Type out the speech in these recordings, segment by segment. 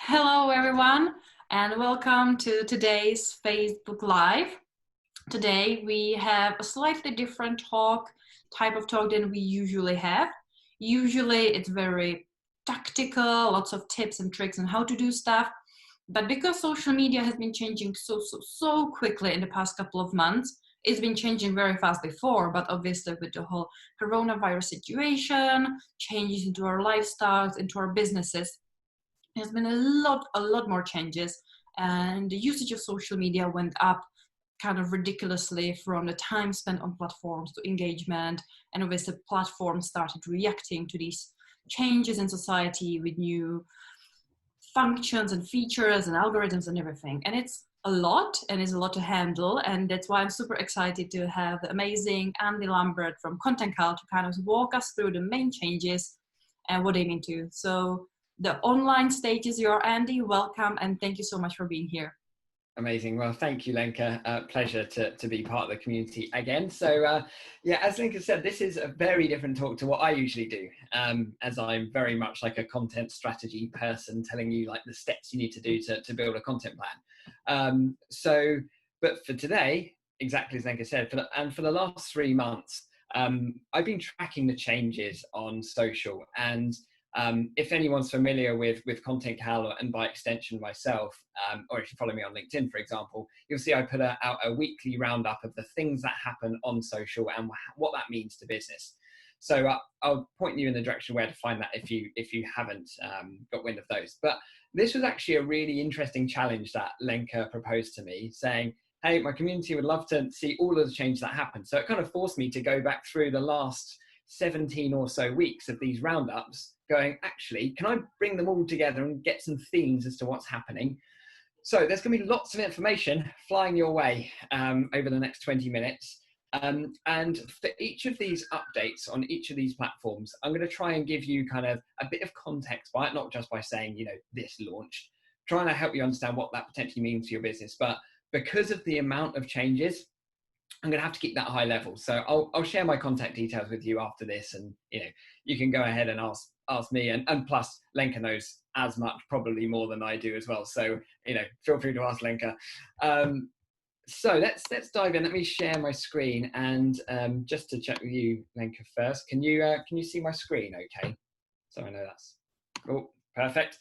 Hello, everyone, and welcome to today's Facebook Live. Today, we have a slightly different type of talk than we usually have. Usually, it's very tactical, lots of tips and tricks on how to do stuff. But because social media has been changing so quickly in the past couple of months, it's been changing very fast before, but obviously with the whole coronavirus situation, changes into our lifestyles, into our businesses, there's been a lot more changes, and the usage of social media went up kind of ridiculously from the time spent on platforms to engagement, and obviously platforms started reacting to these changes in society with new functions and features and algorithms and everything. And it's a lot, and it's a lot to handle, and that's why I'm super excited to have the amazing Andy Lambert from Content Cal to kind of walk us through the main changes and what they mean to. So the online stage is your Andy. Welcome, and thank you so much for being here. Amazing. Well, thank you, Lenka. Pleasure to be part of the community again. So yeah, as Lenka said, this is a very different talk to what I usually do, as I'm very much like a content strategy person, telling you like the steps you need to do to build a content plan. But for today, exactly as Lenka said, for the last 3 months, I've been tracking the changes on social. And if anyone's familiar with Content Cal and by extension myself, or if you follow me on LinkedIn, for example, you'll see I put out a weekly roundup of the things that happen on social and what that means to business. So I'll point you in the direction where to find that if you haven't got wind of those. But this was actually a really interesting challenge that Lenka proposed to me, saying, hey, my community would love to see all of the change that happened. So it kind of forced me to go back through the last 17 or so weeks of these roundups, going, actually, can I bring them all together and get some themes as to what's happening? So there's going to be lots of information flying your way over the next 20 minutes. And for each of these updates on each of these platforms, I'm going to try and give you kind of a bit of context by it, not just by saying, this launched, trying to help you understand what that potentially means for your business. But because of the amount of changes, I'm going to have to keep that high level. So I'll share my contact details with you after this, and you can go ahead and ask me, and plus Lenka knows as much, probably more than I do as well. So feel free to ask Lenka. So let's dive in. Let me share my screen, and just to check with you, Lenka, first, can you see my screen? Okay, so I know that's perfect.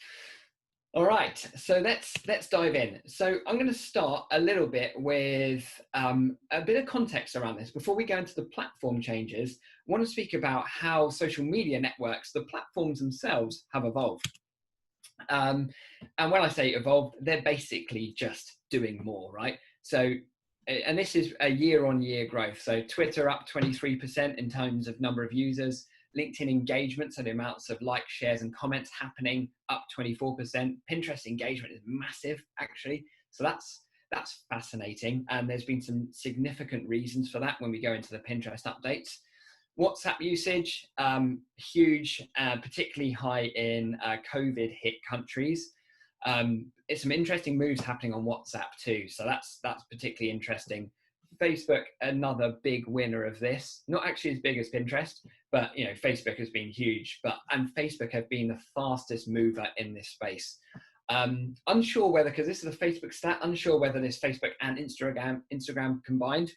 All right, so let's dive in. So I'm going to start a little bit with a bit of context around this. Before we go into the platform changes, I want to speak about how social media networks, the platforms themselves, have evolved. And when I say evolved, they're basically just doing more, right? So, and this is a year-on-year growth. So Twitter up 23% in terms of number of users. LinkedIn engagement, so the amounts of likes, shares, and comments happening, up 24%. Pinterest engagement is massive, actually. So that's fascinating. And there's been some significant reasons for that when we go into the Pinterest updates. WhatsApp usage, huge, particularly high in COVID hit countries. It's some interesting moves happening on WhatsApp too. So that's particularly interesting. Facebook, another big winner of this, not actually as big as Pinterest, but Facebook has been huge, and Facebook have been the fastest mover in this space. Unsure whether, because this is a Facebook stat, unsure whether this Facebook and Instagram combined,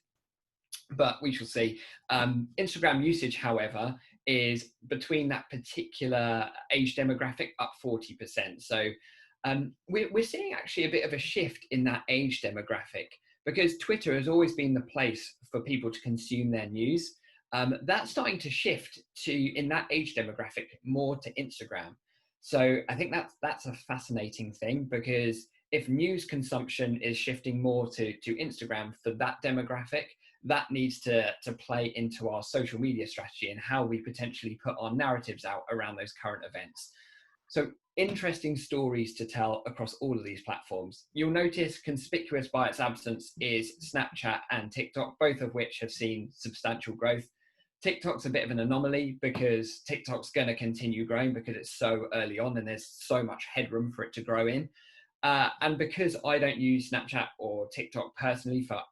but we shall see. Instagram usage, however, is between that particular age demographic up 40%. So we're seeing actually a bit of a shift in that age demographic, because Twitter has always been the place for people to consume their news. That's starting to shift in that age demographic, more to Instagram. So I think that's a fascinating thing, because if news consumption is shifting more to Instagram for that demographic, that needs to play into our social media strategy and how we potentially put our narratives out around those current events. So interesting stories to tell across all of these platforms. You'll notice conspicuous by its absence is Snapchat and TikTok, both of which have seen substantial growth. TikTok's a bit of an anomaly because TikTok's going to continue growing because it's so early on and there's so much headroom for it to grow in. And because I don't use Snapchat or TikTok personally for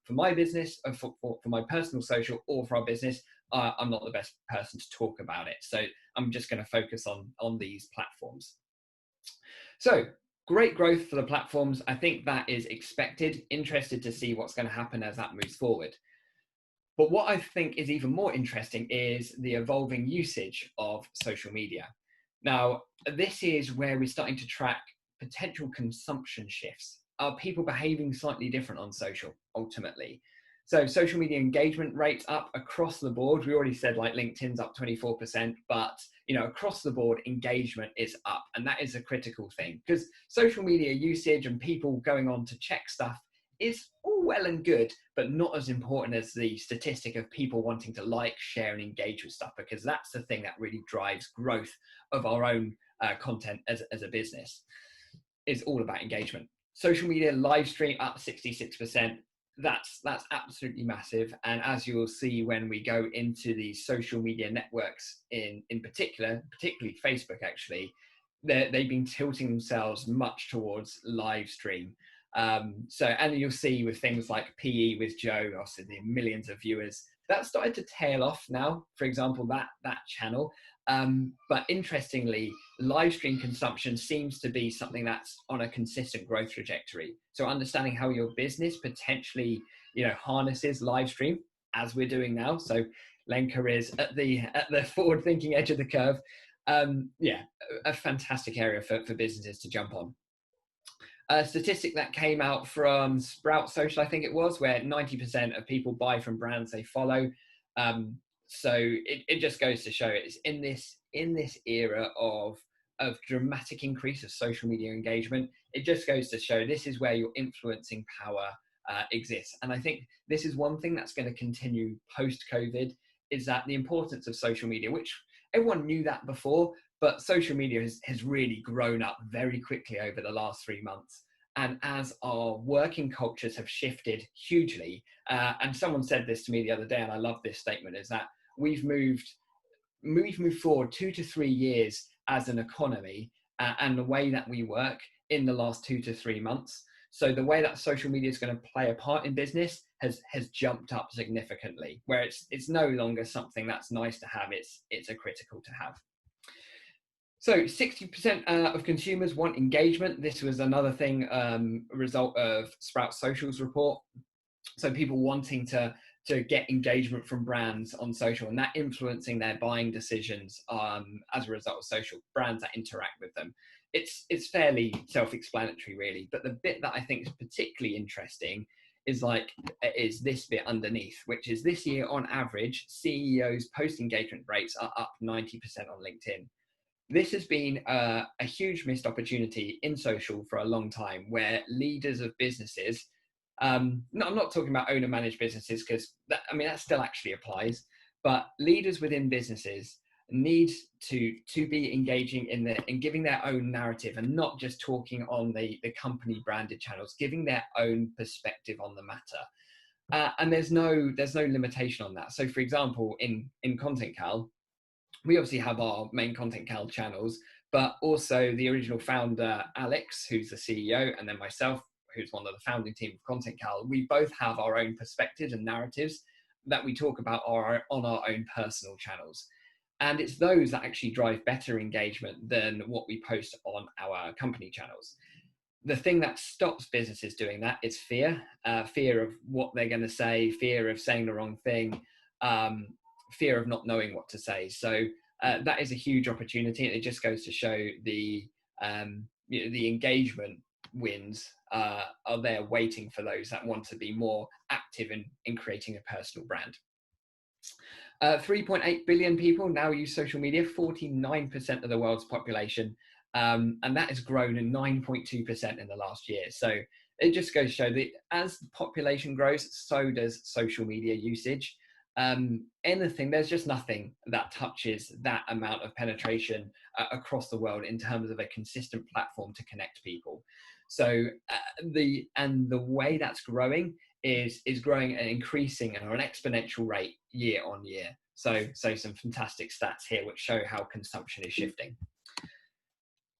my business, for my personal social or for our business, I'm not the best person to talk about it. So I'm just going to focus on these platforms. So great growth for the platforms. I think that is expected. Interested to see what's going to happen as that moves forward. But what I think is even more interesting is the evolving usage of social media. Now, this is where we're starting to track potential consumption shifts. Are people behaving slightly different on social ultimately? So social media engagement rates up across the board. We already said like LinkedIn's up 24%, but across the board engagement is up. And that is a critical thing because social media usage and people going on to check stuff is all well and good, but not as important as the statistic of people wanting to like, share, and engage with stuff, because that's the thing that really drives growth of our own content as a business. It's all about engagement. Social media live stream up 66%. That's absolutely massive. And as you will see when we go into the social media networks in particularly Facebook, actually, they've been tilting themselves much towards live stream. And you'll see with things like PE with Joe, also the millions of viewers, that started to tail off now, for example, that channel. But interestingly, live stream consumption seems to be something that's on a consistent growth trajectory. So understanding how your business potentially, harnesses live stream as we're doing now. So Lenka is at the forward thinking edge of the curve. A fantastic area for businesses to jump on. A statistic that came out from Sprout Social, I think it was, where 90% of people buy from brands they follow. So it just goes to show it's in this era of dramatic increase of social media engagement. It just goes to show this is where your influencing power exists. And I think this is one thing that's going to continue post-COVID, is that the importance of social media, which everyone knew that before, but social media has really grown up very quickly over the last 3 months. And as our working cultures have shifted hugely, and someone said this to me the other day, and I love this statement, is that we've moved forward 2 to 3 years as an economy and the way that we work in the last 2 to 3 months. So the way that social media is going to play a part in business has jumped up significantly, where it's no longer something that's nice to have, it's a critical to have. So 60% of consumers want engagement. This was another thing, result of Sprout Social's report. So people wanting to get engagement from brands on social, and that influencing their buying decisions as a result of social, brands that interact with them. It's fairly self-explanatory, really. But the bit that I think is particularly interesting is this bit underneath, which is this year on average, CEOs' post-engagement rates are up 90% on LinkedIn. This has been a huge missed opportunity in social for a long time, where leaders of businesses, I'm not talking about owner-managed businesses, because that still actually applies, but leaders within businesses need to be engaging in giving their own narrative, and not just talking on the company branded channels, giving their own perspective on the matter. And there's no limitation on that. So for example, in Content Cal, we obviously have our main Content Cal channels, but also the original founder, Alex, who's the CEO, and then myself, who's one of the founding team of Content Cal. We both have our own perspectives and narratives that we talk about on our own personal channels. And it's those that actually drive better engagement than what we post on our company channels. The thing that stops businesses doing that is fear of what they're going to say, fear of saying the wrong thing, fear of not knowing what to say. So that is a huge opportunity, and it just goes to show the engagement wins are there waiting for those that want to be more active in creating a personal brand. 3.8 billion people now use social media, 49% of the world's population, and that has grown in 9.2% in the last year. So it just goes to show that as the population grows, so does social media usage. There's just nothing that touches that amount of penetration across the world in terms of a consistent platform to connect people. So the way that's growing is growing and increasing at an exponential rate year on year. So some fantastic stats here which show how consumption is shifting.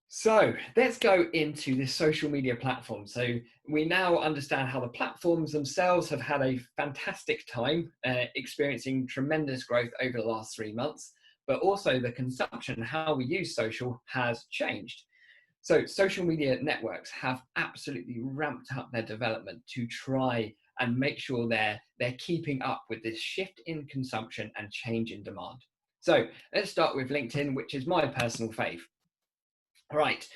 So let's go into the social media platform. So we now understand how the platforms themselves have had a fantastic time experiencing tremendous growth over the last 3 months, but also the consumption, how we use social has changed. So social media networks have absolutely ramped up their development to try and make sure they're keeping up with this shift in consumption and change in demand. So let's start with LinkedIn, which is my personal fave. All right.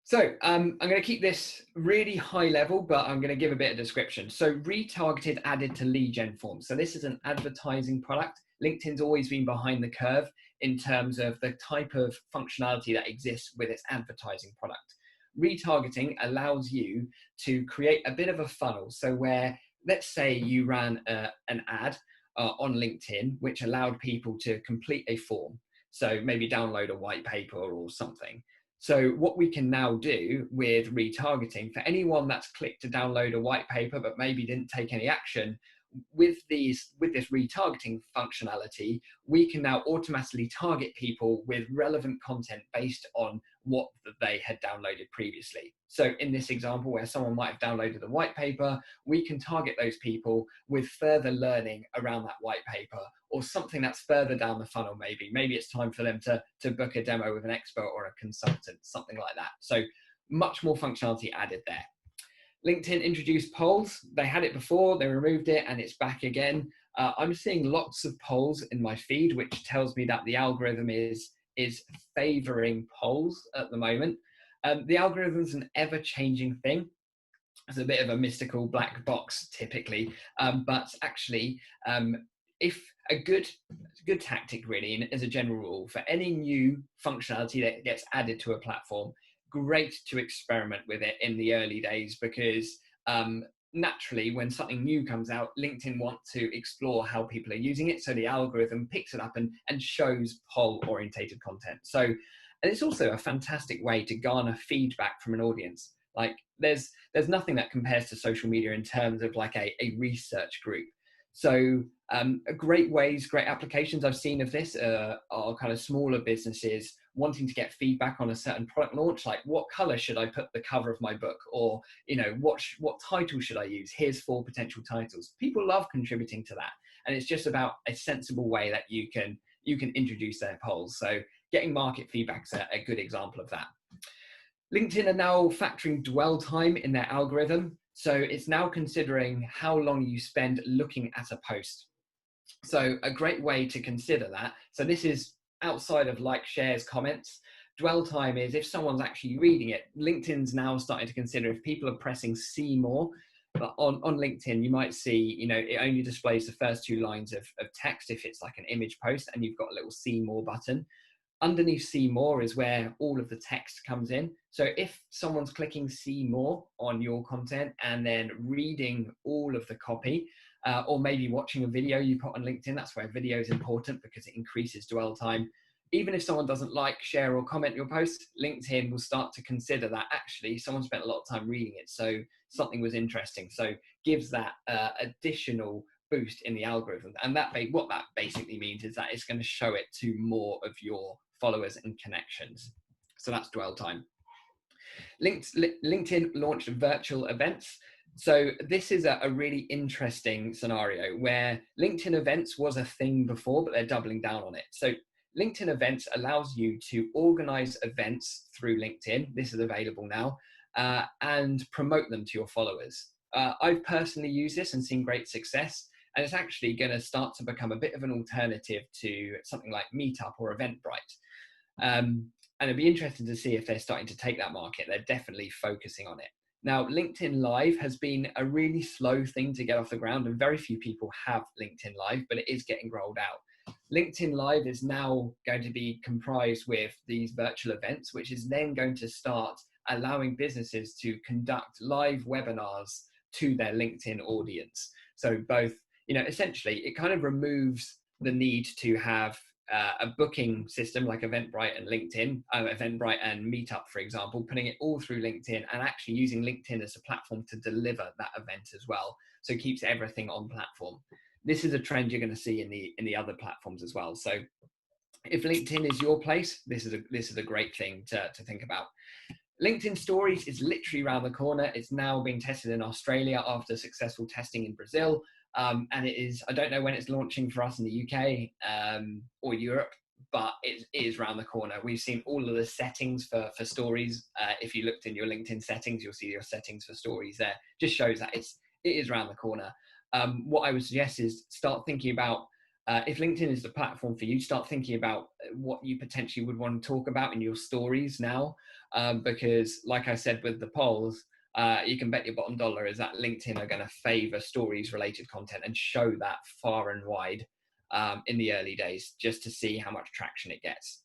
So I'm going to keep this really high level, but I'm going to give a bit of description. So retargeted added to lead gen forms. So this is an advertising product. LinkedIn's always been behind the curve in terms of the type of functionality that exists with its advertising product. Retargeting allows you to create a bit of a funnel. So where, let's say you ran an ad on LinkedIn, which allowed people to complete a form. So maybe download a white paper or something. So what we can now do with retargeting, for anyone that's clicked to download a white paper but maybe didn't take any action, with this retargeting functionality, we can now automatically target people with relevant content based on what they had downloaded previously. So in this example, where someone might have downloaded the white paper, we can target those people with further learning around that white paper, or something that's further down the funnel. Maybe it's time for them to book a demo with an expert or a consultant, something like that. So much more functionality added there. LinkedIn introduced polls. They had it before, they removed it, and it's back again. I'm seeing lots of polls in my feed, which tells me that the algorithm is favoring polls at the moment. The algorithm's an ever-changing thing. It's a bit of a mystical black box typically, but actually, if a good tactic really, and as a general rule, for any new functionality that gets added to a platform, great to experiment with it in the early days, because naturally when something new comes out, LinkedIn want to explore how people are using it, so the algorithm picks it up and shows poll orientated content. So, and it's also a fantastic way to garner feedback from an audience. Like there's nothing that compares to social media in terms of like a research group. So great applications I've seen of this are kind of smaller businesses wanting to get feedback on a certain product launch, like what color should I put the cover of my book, or what title should I use? Here's 4 potential titles. People love contributing to that, and it's just about a sensible way that you can introduce their polls. So getting market feedback is a good example of that. LinkedIn are now factoring dwell time in their algorithm. So it's now considering how long you spend looking at a post. So a great way to consider that. So this is outside of like, shares, comments. Dwell time is if someone's actually reading it. LinkedIn's now starting to consider if people are pressing see more. But on LinkedIn, you might see, it only displays the first 2 lines of text if it's like an image post, and you've got a little see more button. Underneath see more is where all of the text comes in. So if someone's clicking see more on your content and then reading all of the copy, or maybe watching a video you put on LinkedIn, that's where video is important because it increases dwell time. Even if someone doesn't like, share, or comment your post, LinkedIn will start to consider that actually someone spent a lot of time reading it, so something was interesting. So gives that additional boost in the algorithm. And what that basically means is that it's going to show it to more of your followers and connections. So that's dwell time. LinkedIn launched virtual events. So this is a really interesting scenario where LinkedIn events was a thing before, but they're doubling down on it. So LinkedIn events allows you to organize events through LinkedIn. This is available now, and promote them to your followers. I've personally used this and seen great success. And it's actually going to start to become a bit of an alternative to something like Meetup or Eventbrite. And it'd be interesting to see if they're starting to take that market. They're definitely focusing on it. Now, LinkedIn Live has been a really slow thing to get off the ground, and very few people have LinkedIn Live, but it is getting rolled out. LinkedIn Live is now going to be comprised with these virtual events, which is then going to start allowing businesses to conduct live webinars to their LinkedIn audience. So both, essentially it kind of removes the need to have a booking system like Eventbrite and LinkedIn, Eventbrite and Meetup, for example, putting it all through LinkedIn and actually using LinkedIn as a platform to deliver that event as well. So it keeps everything on platform. This is a trend you're going to see in the other platforms as well. So if LinkedIn is your place, this is a great thing to think about. LinkedIn Stories is literally around the corner. It's now being tested in Australia after successful testing in Brazil. And it is, I don't know when it's launching for us in the UK or Europe, but it is around the corner. We've seen all of the settings for stories. If you looked in your LinkedIn settings, you'll see your settings for stories there. Just shows that it is around the corner. What I would suggest is start thinking about, if LinkedIn is the platform for you, start thinking about what you potentially would want to talk about in your stories now. Because like I said with the polls, you can bet your bottom dollar is that LinkedIn are going to favor stories related content and show that far and wide in the early days, just to see how much traction it gets.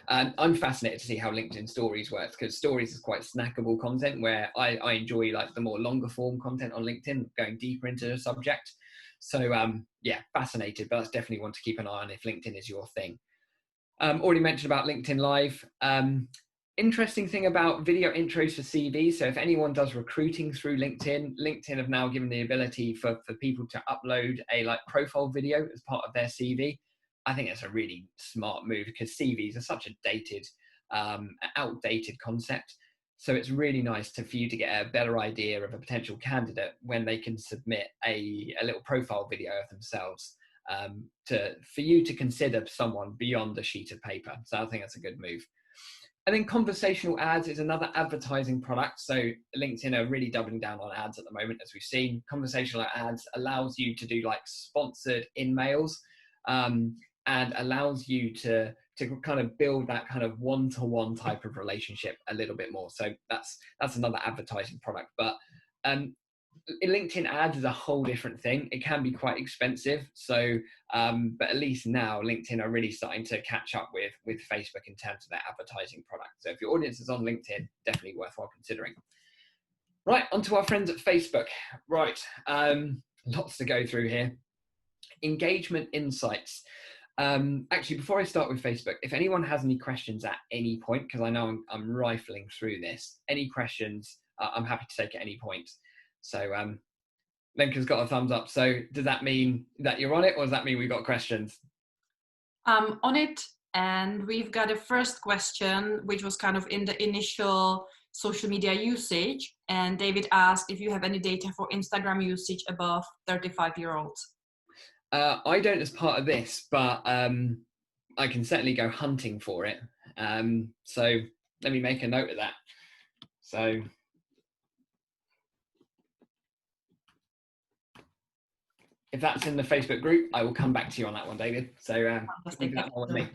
I'm fascinated to see how LinkedIn stories works, because stories is quite snackable content, where I enjoy like the more longer form content on LinkedIn, going deeper into the subject. So yeah, fascinated, but that's definitely one to keep an eye on if LinkedIn is your thing. Already mentioned about LinkedIn Live. Interesting thing about video intros for CVs. So if anyone does recruiting through LinkedIn, LinkedIn have now given the ability for people to upload a like profile video as part of their CV. I think that's a really smart move, because CVs are such a dated, outdated concept. So it's really nice for you to get a better idea of a potential candidate when they can submit a little profile video of themselves, for you to consider someone beyond a sheet of paper. So I think that's a good move. And then conversational ads is another advertising product. So LinkedIn are really doubling down on ads at the moment, as we've seen. Conversational ads allows you to do like sponsored in-mails, and allows you to kind of build that kind of one-to-one type of relationship a little bit more. So that's another advertising product. But LinkedIn ads is a whole different thing. It can be quite expensive. So, but at least now LinkedIn are really starting to catch up with Facebook in terms of their advertising product. So if your audience is on LinkedIn, definitely worthwhile considering. Right, on to our friends at Facebook. Right, lots to go through here. Engagement insights. Actually, before I start with Facebook, if anyone has any questions at any point, because I know I'm rifling through this, any questions, I'm happy to take at any point. So Lenka's got a thumbs up. So does that mean that you're on it, or does that mean we've got questions? I'm on it, and we've got a first question, which was kind of in the initial social media usage. And David asked if you have any data for Instagram usage above 35-year-olds. I don't as part of this, but I can certainly go hunting for it. So let me make a note of that. So if that's in the Facebook group, I will come back to you on that one, David. So leave that one with me.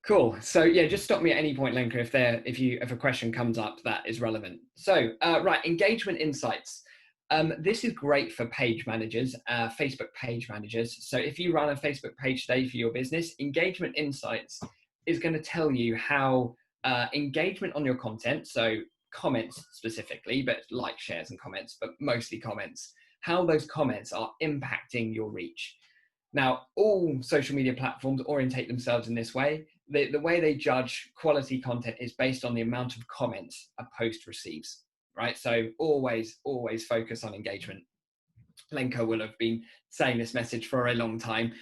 Cool. So yeah, just stop me at any point, Lenka, if a question comes up that is relevant. So right, engagement insights. This is great for page managers, Facebook page managers. So if you run a Facebook page today for your business, engagement insights is going to tell you how engagement on your content, so comments specifically, but like shares and comments, but mostly comments, how those comments are impacting your reach. Now, all social media platforms orientate themselves in this way. The way they judge quality content is based on the amount of comments a post receives, right? So always focus on engagement. Lenka will have been saying this message for a long time.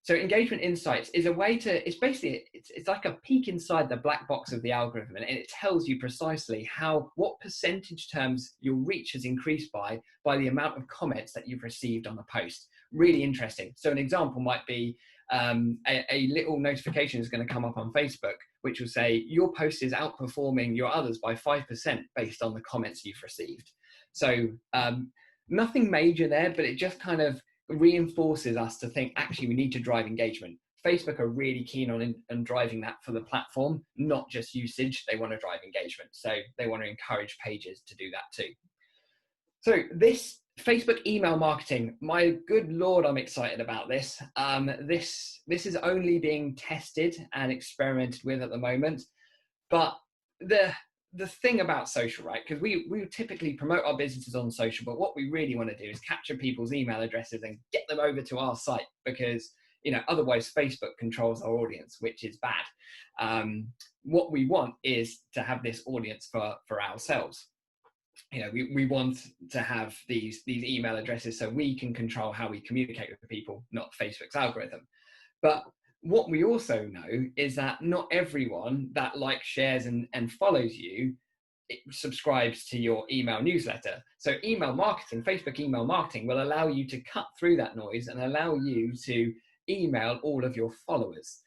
So engagement insights is a way to, it's basically, it's like a peek inside the black box of the algorithm, and it tells you precisely what percentage terms your reach has increased by the amount of comments that you've received on the post. Really interesting. So an example might be a little notification is going to come up on Facebook, which will say your post is outperforming your others by 5% based on the comments you've received. So nothing major there, but it just kind of reinforces us to think, actually, we need to drive engagement. Facebook are really keen on driving that for the platform, not just usage. They want to drive engagement. So they want to encourage pages to do that too. So this Facebook email marketing, my good Lord, I'm excited about this. This is only being tested and experimented with at the moment. But the thing about social, right? Because we typically promote our businesses on social, but what we really want to do is capture people's email addresses and get them over to our site, because otherwise Facebook controls our audience, which is bad. What we want is to have this audience for ourselves. We want to have these email addresses so we can control how we communicate with people, not Facebook's algorithm. But what we also know is that not everyone that likes, shares, and follows you subscribes to your email newsletter. So email marketing, Facebook email marketing, will allow you to cut through that noise and allow you to email all of your followers.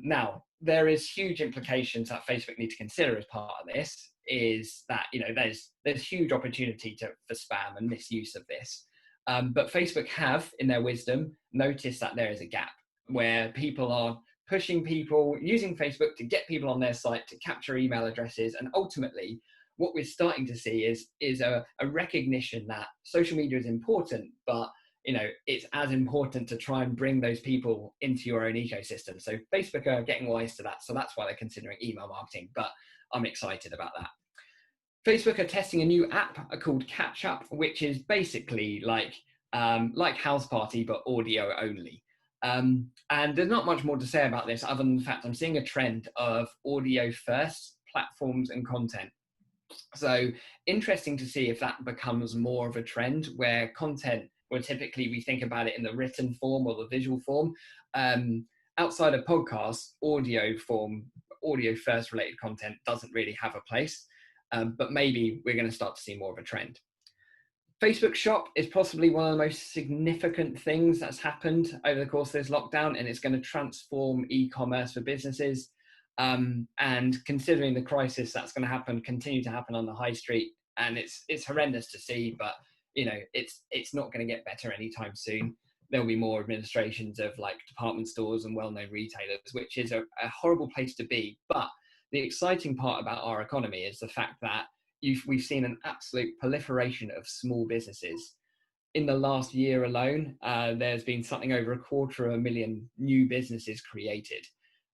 Now, there is huge implications that Facebook need to consider as part of this, is that, you know, there's huge opportunity for spam and misuse of this. But Facebook have, in their wisdom, noticed that there is a gap where people are pushing people, using Facebook to get people on their site, to capture email addresses. And ultimately, what we're starting to see is a recognition that social media is important, but you know, it's as important to try and bring those people into your own ecosystem. So Facebook are getting wise to that. So that's why they're considering email marketing, but I'm excited about that. Facebook are testing a new app called Catch Up, which is basically like House Party, but audio only. And there's not much more to say about this other than the fact I'm seeing a trend of audio first platforms and content. So interesting to see if that becomes more of a trend where content, where typically we think about it in the written form or the visual form. Outside of podcasts, audio first related content doesn't really have a place, but maybe we're going to start to see more of a trend. Facebook Shop is possibly one of the most significant things that's happened over the course of this lockdown, and it's going to transform e-commerce for businesses. And considering the crisis that's going to continue to happen on the high street, and it's horrendous to see, but you know, it's not going to get better anytime soon. There'll be more administrations of like department stores and well-known retailers, which is a horrible place to be. But the exciting part about our economy is the fact that we've seen an absolute proliferation of small businesses. In the last year alone, there's been something over 250,000 new businesses created.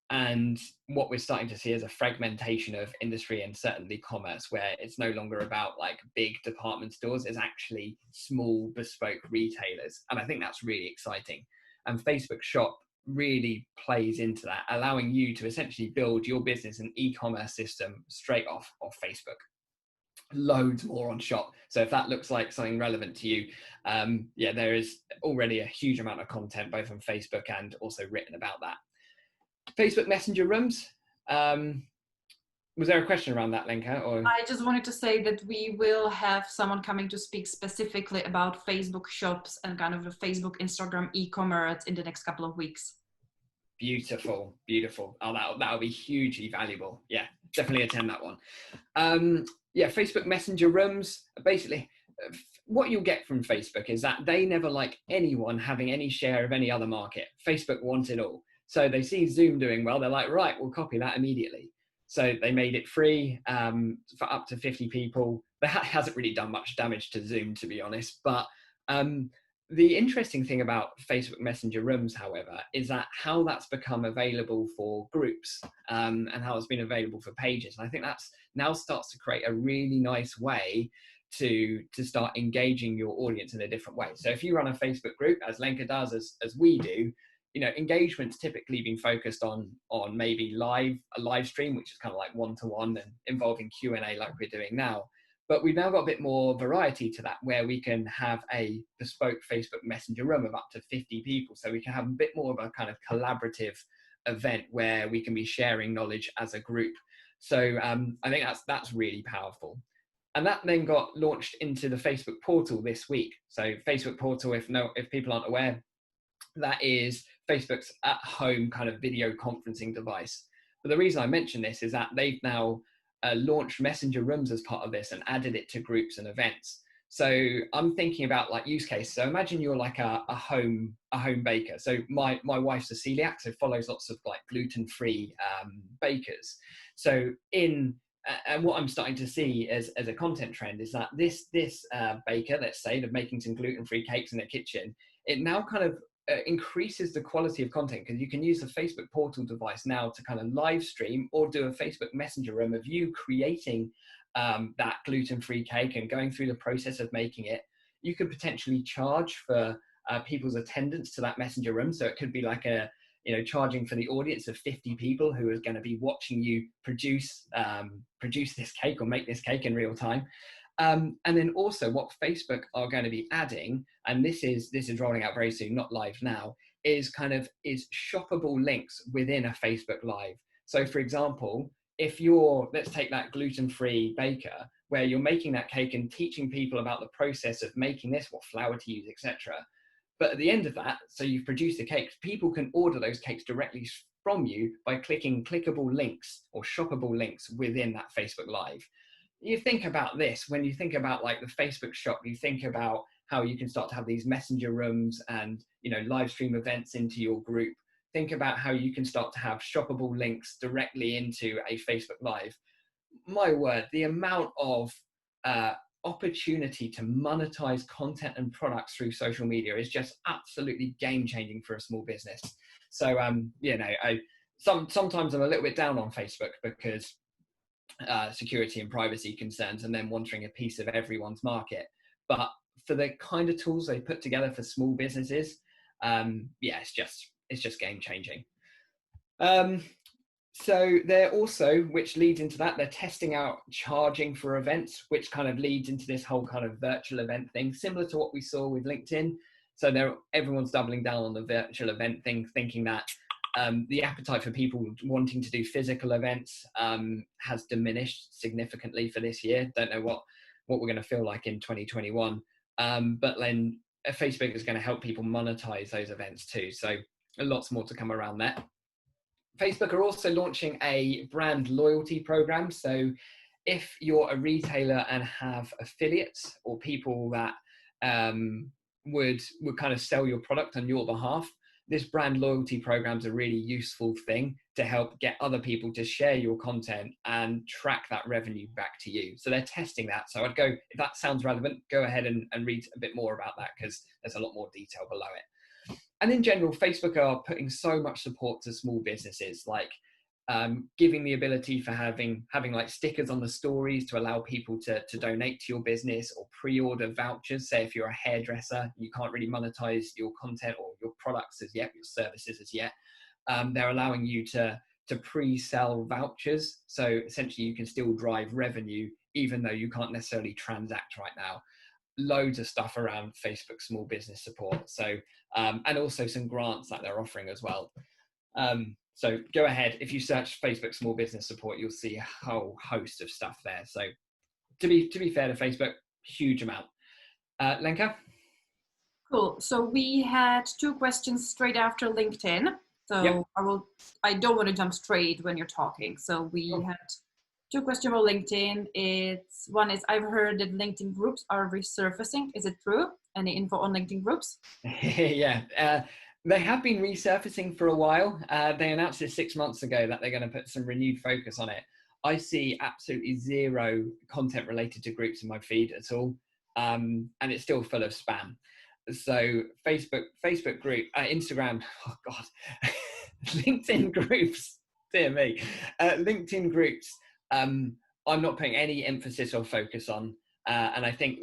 And what we're starting to see is a fragmentation of industry and certainly commerce, where it's no longer about like big department stores, it's actually small bespoke retailers. And I think that's really exciting. And Facebook Shop really plays into that, allowing you to essentially build your business and e-commerce system straight off Facebook. Loads more on Shop. So if that looks like something relevant to you, yeah, there is already a huge amount of content both on Facebook and also written about that. Facebook Messenger rooms. Was there a question around that, Lenka? Or? I just wanted to say that we will have someone coming to speak specifically about Facebook shops and kind of the Facebook, Instagram, e-commerce in the next couple of weeks. Beautiful, beautiful. Oh, that'll be hugely valuable. Yeah, definitely attend that one. Yeah, Facebook Messenger rooms. Basically, what you'll get from Facebook is that they never like anyone having any share of any other market. Facebook wants it all. So they see Zoom doing well, they're like, right, we'll copy that immediately. So they made it free for up to 50 people. That hasn't really done much damage to Zoom, to be honest. But the interesting thing about Facebook Messenger Rooms, however, is that how that's become available for groups and how it's been available for pages. And I think that's now starts to create a really nice way to start engaging your audience in a different way. So if you run a Facebook group, as Lenka does, as we do, you know, engagement's typically been focused on maybe a live stream, which is kind of like one-to-one and involving Q&A like we're doing now. But we've now got a bit more variety to that, where we can have a bespoke Facebook Messenger room of up to 50 people. So we can have a bit more of a kind of collaborative event where we can be sharing knowledge as a group. So I think that's really powerful. And that then got launched into the Facebook portal this week. So Facebook portal, if people aren't aware, that is Facebook's at-home kind of video conferencing device. But the reason I mention this is that they've now launched Messenger Rooms as part of this and added it to groups and events. So I'm thinking about like use case. So imagine you're like a home baker. So my wife's a celiac, so follows lots of like gluten-free bakers. So and what I'm starting to see as a content trend is that this baker, let's say, they're making some gluten-free cakes in their kitchen, it now kind of increases the quality of content, because you can use the Facebook portal device now to kind of live stream or do a Facebook Messenger room of you creating that gluten-free cake and going through the process of making it. You could potentially charge for people's attendance to that Messenger room. So it could be like charging for the audience of 50 people who are going to be watching you produce this cake or make this cake in real time. And then also what Facebook are going to be adding, and this is rolling out very soon, not live now, is shoppable links within a Facebook Live. So for example, if let's take that gluten-free baker, where you're making that cake and teaching people about the process of making this, what flour to use, etc. But at the end of that, so you've produced the cakes, people can order those cakes directly from you by clicking clickable links or shoppable links within that Facebook Live. You think about this, when you think about like the Facebook shop, you think about how you can start to have these messenger rooms and, you know, live stream events into your group. Think about how you can start to have shoppable links directly into a Facebook Live. My word, the amount of opportunity to monetize content and products through social media is just absolutely game changing for a small business. So, you know, sometimes I'm a little bit down on Facebook because security and privacy concerns, and then wanting a piece of everyone's market. But for the kind of tools they put together for small businesses, yeah, it's just game changing. So they're also, which leads into that, they're testing out charging for events, which kind of leads into this whole kind of virtual event thing, similar to what we saw with LinkedIn. So everyone's doubling down on the virtual event thing, thinking that the appetite for people wanting to do physical events has diminished significantly for this year. Don't know what we're going to feel like in 2021. But then Facebook is going to help people monetize those events too. So lots more to come around that. Facebook are also launching a brand loyalty program. So if you're a retailer and have affiliates or people that would kind of sell your product on your behalf, this brand loyalty program is a really useful thing to help get other people to share your content and track that revenue back to you. So they're testing that. So I'd go, if that sounds relevant, go ahead and read a bit more about that, because there's a lot more detail below it. And in general, Facebook are putting so much support to small businesses, like giving the ability for having like stickers on the stories to allow people to donate to your business, or pre-order vouchers. Say if you're a hairdresser, you can't really monetize your content or your products as yet, your services as yet. They're allowing you to pre-sell vouchers. So essentially you can still drive revenue, even though you can't necessarily transact right now. Loads of stuff around Facebook small business support. So, and also some grants that they're offering as well. So go ahead, if you search Facebook small business support, you'll see a whole host of stuff there. So to be fair to Facebook, huge amount. Lenka? Cool. So we had 2 questions straight after LinkedIn. So yep. I don't want to jump straight when you're talking. So we had 2 questions about LinkedIn. One is, I've heard that LinkedIn groups are resurfacing. Is it true? Any info on LinkedIn groups? Yeah, they have been resurfacing for a while. They announced it 6 months ago that they're going to put some renewed focus on it. I see absolutely zero content related to groups in my feed at all. And it's still full of spam. So Facebook group, Instagram, oh God, LinkedIn groups, dear me, LinkedIn groups, I'm not putting any emphasis or focus on. And I think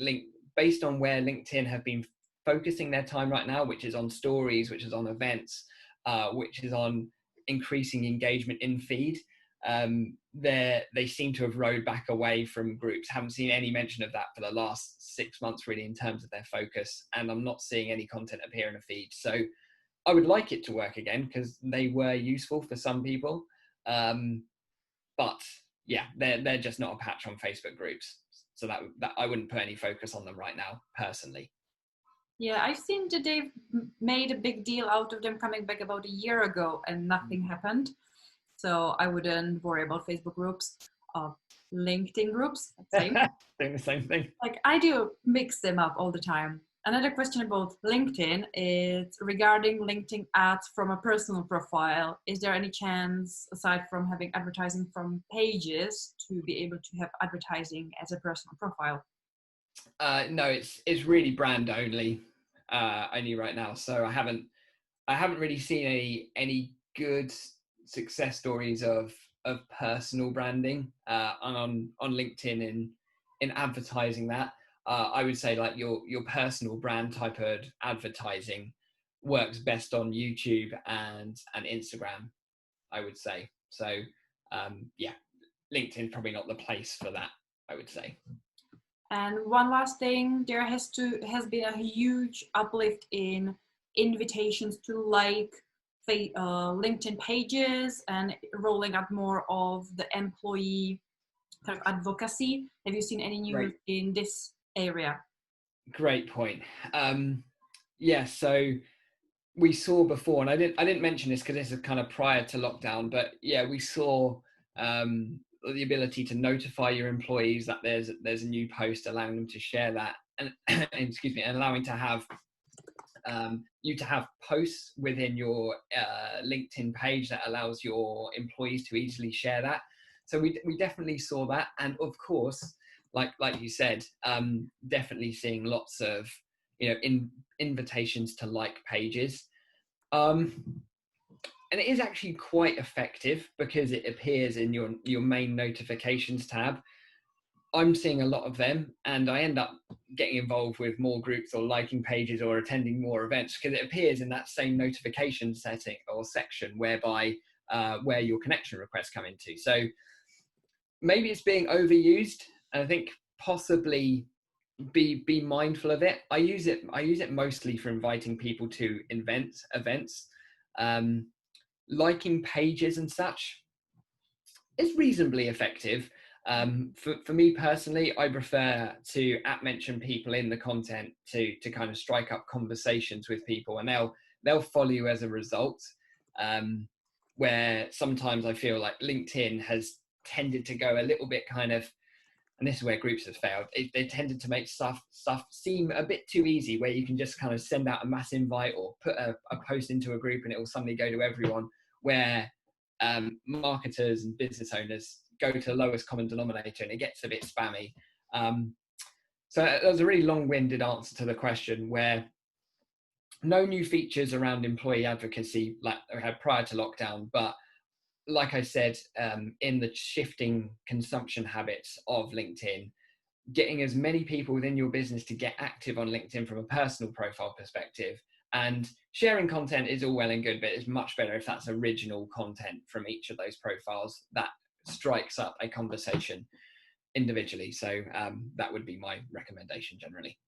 based on where LinkedIn have been focusing their time right now, which is on stories, which is on events, which is on increasing engagement in feed, they seem to have rode back away from groups. Haven't seen any mention of that for the last 6 months really in terms of their focus, and I'm not seeing any content appear in a feed. So I would like it to work again, because they were useful for some people, but yeah, they're just not a patch on Facebook groups. So that I wouldn't put any focus on them right now, personally. Yeah, I've seen that they've made a big deal out of them coming back about a year ago and nothing happened. So I wouldn't worry about Facebook groups. LinkedIn groups, same. Doing the same thing. Like, I do mix them up all the time. Another question about LinkedIn is regarding LinkedIn ads from a personal profile. Is there any chance, aside from having advertising from pages, to be able to have advertising as a personal profile? No, it's really brand only right now. So I haven't really seen any good success stories of personal branding on LinkedIn in advertising that. I would say like your personal brand type of advertising works best on YouTube and Instagram, I would say. So yeah, LinkedIn probably not the place for that, I would say. And one last thing, there has been a huge uplift in invitations to like LinkedIn pages and rolling out more of the employee kind of advocacy. Have you seen any news in this area? Great point. Yeah, so we saw before, and I didn't mention this because this is kind of prior to lockdown, but yeah, we saw the ability to notify your employees that there's a new post, allowing them to share that, and excuse me, and allowing to have you to have posts within your LinkedIn page that allows your employees to easily share that. So we definitely saw that, and of course, like you said, definitely seeing lots of invitations to like pages. And it is actually quite effective because it appears in your main notifications tab. I'm seeing a lot of them, and I end up getting involved with more groups or liking pages or attending more events because it appears in that same notification setting or section whereby where your connection requests come into. So maybe it's being overused, and I think possibly be mindful of it. I use it mostly for inviting people to events. Liking pages and such is reasonably effective. For me personally, I prefer to mention people in the content to kind of strike up conversations with people, and they'll follow you as a result. Where sometimes I feel like LinkedIn has tended to go a little bit kind of, and this is where groups have failed. They tended to make stuff seem a bit too easy, where you can just kind of send out a mass invite or put a post into a group and it will suddenly go to everyone, where marketers and business owners go to the lowest common denominator and it gets a bit spammy. So that was a really long-winded answer to the question, where no new features around employee advocacy like I had prior to lockdown, but like I said, in the shifting consumption habits of LinkedIn, getting as many people within your business to get active on LinkedIn from a personal profile perspective, and sharing content is all well and good, but it's much better if that's original content from each of those profiles that strikes up a conversation individually. So that would be my recommendation generally.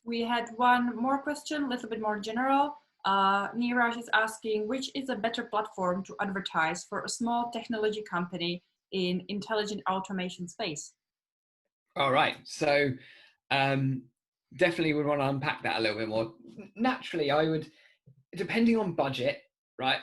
We had one more question, a little bit more general. Niraj is asking, which is a better platform to advertise for a small technology company in intelligent automation space? All right. So definitely would want to unpack that a little bit more. Naturally, I would, depending on budget, right?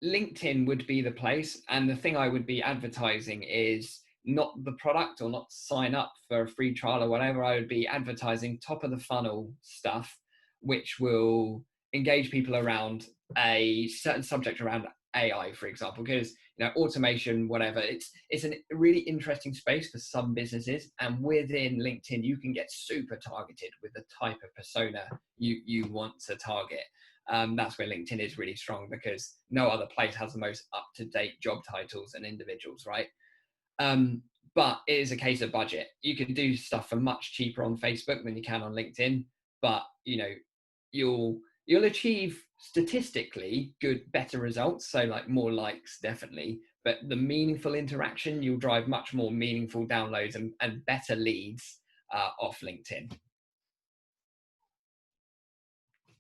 LinkedIn would be the place, and the thing I would be advertising is not the product or not sign up for a free trial or whatever. I would be advertising top of the funnel stuff, which will engage people around a certain subject around AI, for example, because automation, whatever, it's a really interesting space for some businesses, and within LinkedIn you can get super targeted with the type of persona you want to target. That's where LinkedIn is really strong, because no other place has the most up-to-date job titles and individuals, right? But it is a case of budget. You can do stuff for much cheaper on Facebook than you can on LinkedIn, but you'll achieve statistically better results. So like more likes, definitely, but the meaningful interaction, you'll drive much more meaningful downloads and better leads off LinkedIn.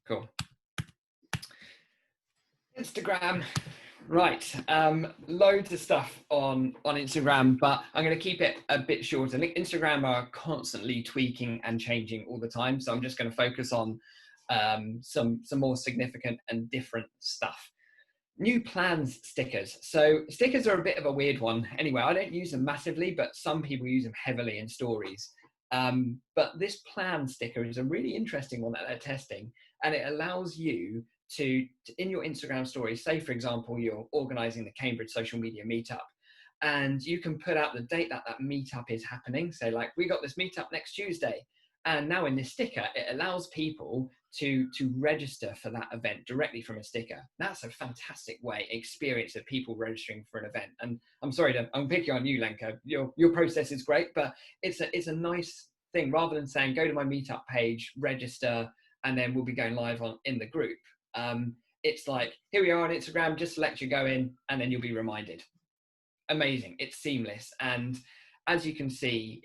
Cool. Instagram. Right, loads of stuff on Instagram, but I'm going to keep it a bit shorter. I think Instagram are constantly tweaking and changing all the time, so I'm just going to focus on some more significant and different stuff. New plans stickers. So stickers are a bit of a weird one. Anyway, I don't use them massively, but some people use them heavily in stories. But this plan sticker is a really interesting one that they're testing, and it allows you to in your Instagram stories, say for example you're organizing the Cambridge social media meetup, and you can put out the date that meetup is happening. So like, we got this meetup next Tuesday, and now in this sticker it allows people to register for that event directly from a sticker. That's a fantastic experience of people registering for an event. And I'm picking on you, Lenka. Your process is great, but it's a nice thing. Rather than saying go to my meetup page, register, and then we'll be going live in the group. It's like, here we are on Instagram, just select you go in, and then you'll be reminded. Amazing. It's seamless. And as you can see,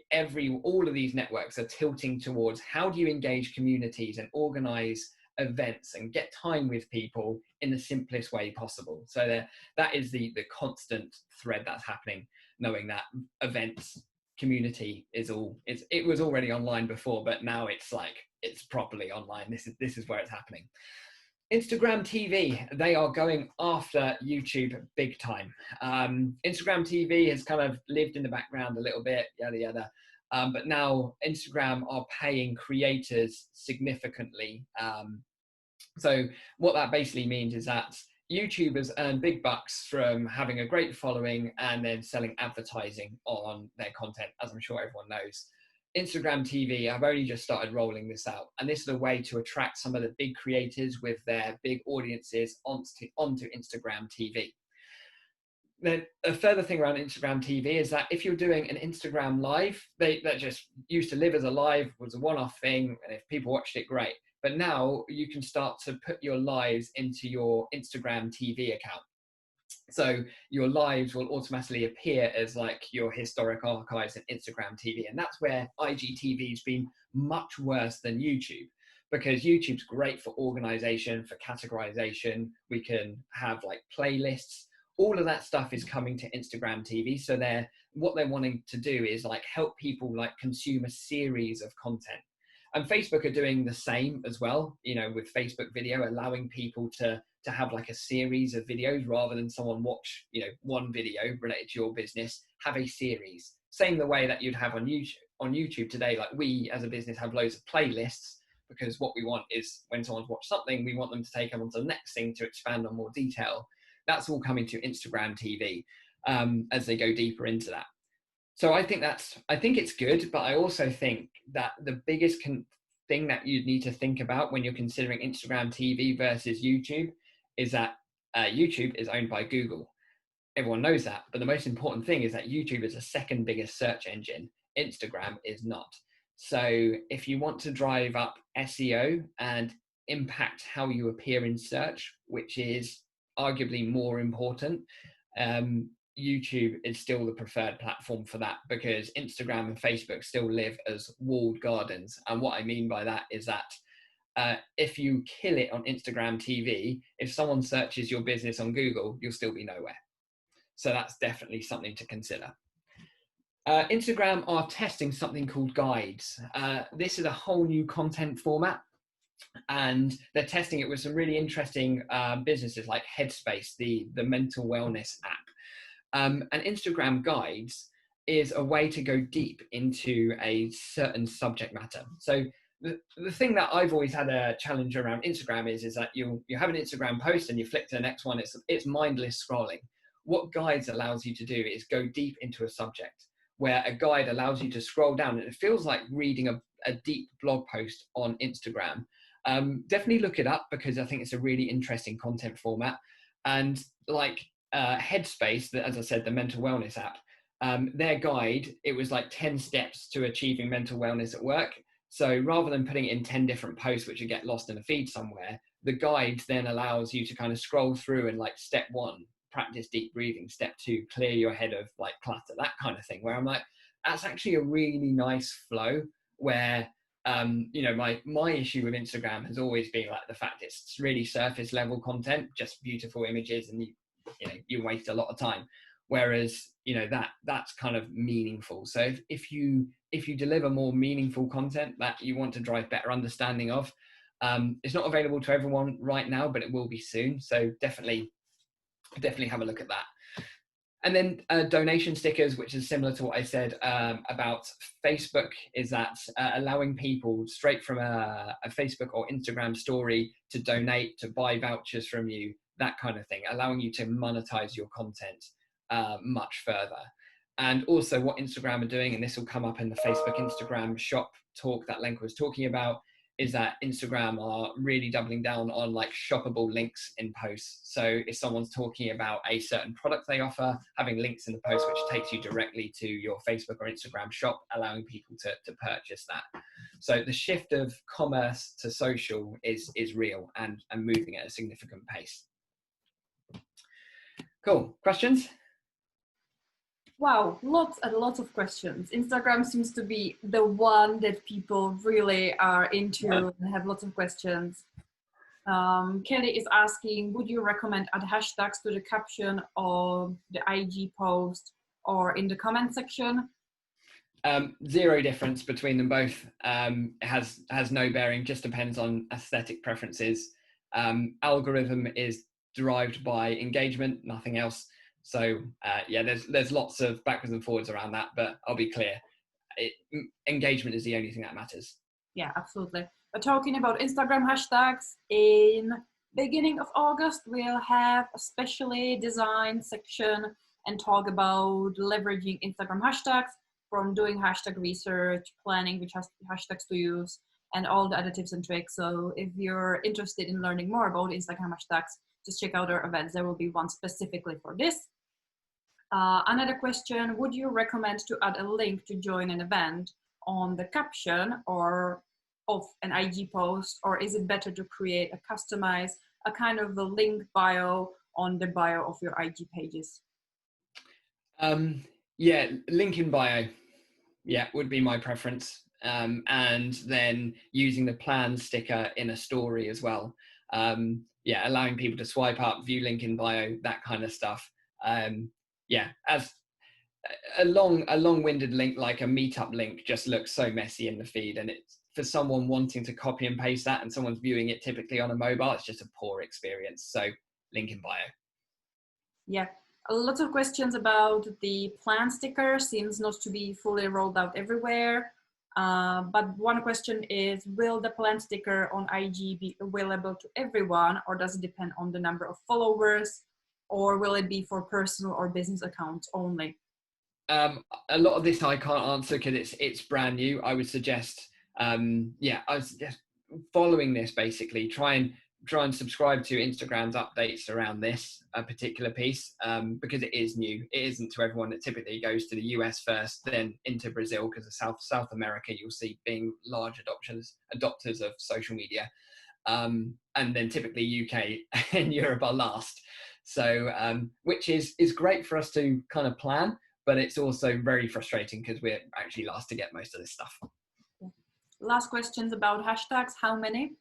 all of these networks are tilting towards how do you engage communities and organize events and get time with people in the simplest way possible. So that is the constant thread that's happening, knowing that events community is it was already online before, but now it's like it's properly online. This is where it's happening. Instagram TV, they are going after YouTube big time. Instagram TV has kind of lived in the background a little bit, yada yada. But now Instagram are paying creators significantly. So what that basically means is that YouTubers earn big bucks from having a great following and then selling advertising on their content, as I'm sure everyone knows. Instagram TV, I've only just started rolling this out, and this is a way to attract some of the big creators with their big audiences onto Instagram TV. Then a further thing around Instagram TV is that if you're doing an Instagram live, that just used to live as a live, was a one-off thing, and if people watched it, great. But now you can start to put your lives into your Instagram TV account. So your lives will automatically appear as like your historic archives in Instagram TV. And that's where IGTV has been much worse than YouTube, because YouTube's great for organization, for categorization. We can have like playlists. All of that stuff is coming to Instagram TV. So what they're wanting to do is like help people like consume a series of content. And Facebook are doing the same as well, you know, with Facebook video, allowing people to have like a series of videos rather than someone watch, you know, one video related to your business, have a series. Same the way that you'd have on YouTube today. Like we as a business have loads of playlists, because what we want is when someone's watched something, we want them to take them on to the next thing to expand on more detail. That's all coming to Instagram TV as they go deeper into that. So I think it's good, but I also think that the biggest thing that you need to think about when you're considering Instagram TV versus YouTube is that YouTube is owned by Google. Everyone knows that, but the most important thing is that YouTube is the second biggest search engine. Instagram is not. So if you want to drive up SEO and impact how you appear in search, which is arguably more important, YouTube is still the preferred platform for that, because Instagram and Facebook still live as walled gardens. And what I mean by that is that if you kill it on Instagram TV, if someone searches your business on Google, you'll still be nowhere. So that's definitely something to consider. Instagram are testing something called guides. This is a whole new content format, and they're testing it with some really interesting businesses like Headspace, the mental wellness app. And Instagram guides is a way to go deep into a certain subject matter. So the thing that I've always had a challenge around Instagram is that you have an Instagram post and you flick to the next one, it's mindless scrolling. What guides allows you to do is go deep into a subject, where a guide allows you to scroll down, and it feels like reading a deep blog post on Instagram. Definitely look it up, because I think it's a really interesting content format. And like Headspace, as I said, the mental wellness app, their guide, it was like 10 steps to achieving mental wellness at work. So rather than putting it in 10 different posts, which you get lost in a feed somewhere, the guide then allows you to kind of scroll through and like step 1, practice deep breathing, step 2, clear your head of like clutter, that kind of thing, where I'm like, that's actually a really nice flow, where you know, my issue with Instagram has always been like the fact it's really surface level content, just beautiful images, and you waste a lot of time. Whereas, you know, that's kind of meaningful. So if you deliver more meaningful content that you want to drive better understanding of, it's not available to everyone right now, but it will be soon. So definitely have a look at that. And then donation stickers, which is similar to what I said about Facebook, is that allowing people straight from a Facebook or Instagram story to donate, to buy vouchers from you, that kind of thing, allowing you to monetize your content much further. And also what Instagram are doing, and this will come up in the Facebook Instagram shop talk that Lenka was talking about, is that Instagram are really doubling down on like shoppable links in posts. So if someone's talking about a certain product they offer, having links in the post which takes you directly to your Facebook or Instagram shop, allowing people to purchase that. So the shift of commerce to social is real and moving at a significant pace. Cool. Questions? Wow, lots and lots of questions. Instagram seems to be the one that people really are into and have lots of questions. Kelly is asking, would you recommend add hashtags to the caption of the IG post or in the comment section? Zero difference between them both. Has no bearing, just depends on aesthetic preferences. Algorithm is derived by engagement, nothing else. So yeah, there's lots of backwards and forwards around that, but I'll be clear, engagement is the only thing that matters. Yeah, absolutely. But talking about Instagram hashtags, in beginning of August, we'll have a specially designed section and talk about leveraging Instagram hashtags, from doing hashtag research, planning which hashtags to use, and all the other tips and tricks. So if you're interested in learning more about Instagram hashtags, just check out our events. There will be one specifically for this. Another question, would you recommend to add a link to join an event on the caption or of an IG post, or is it better to create a kind of a link bio on the bio of your IG pages? Yeah, link in bio, yeah, would be my preference. And then using the plan sticker in a story as well. Yeah, allowing people to swipe up, view link in bio, that kind of stuff. Yeah, as a long-winded link like a meetup link just looks so messy in the feed, and it's for someone wanting to copy and paste that and someone's viewing it typically on a mobile, it's just a poor experience. So link in bio. Yeah, a lot of questions about the plan sticker, seems not to be fully rolled out everywhere. But one question is, will the plan sticker on IG be available to everyone, or does it depend on the number of followers, or will it be for personal or business accounts only? A lot of this I can't answer because it's brand new. I would suggest, yeah, I was just following this basically. Try and subscribe to Instagram's updates around this particular piece, because it is new. It isn't to everyone. It typically goes to the US first, then into Brazil, because of South America you'll see being large adopters of social media, and then typically UK and Europe are last. So which is great for us to kind of plan, but it's also very frustrating because we're actually last to get most of this stuff. Last questions about hashtags. How many?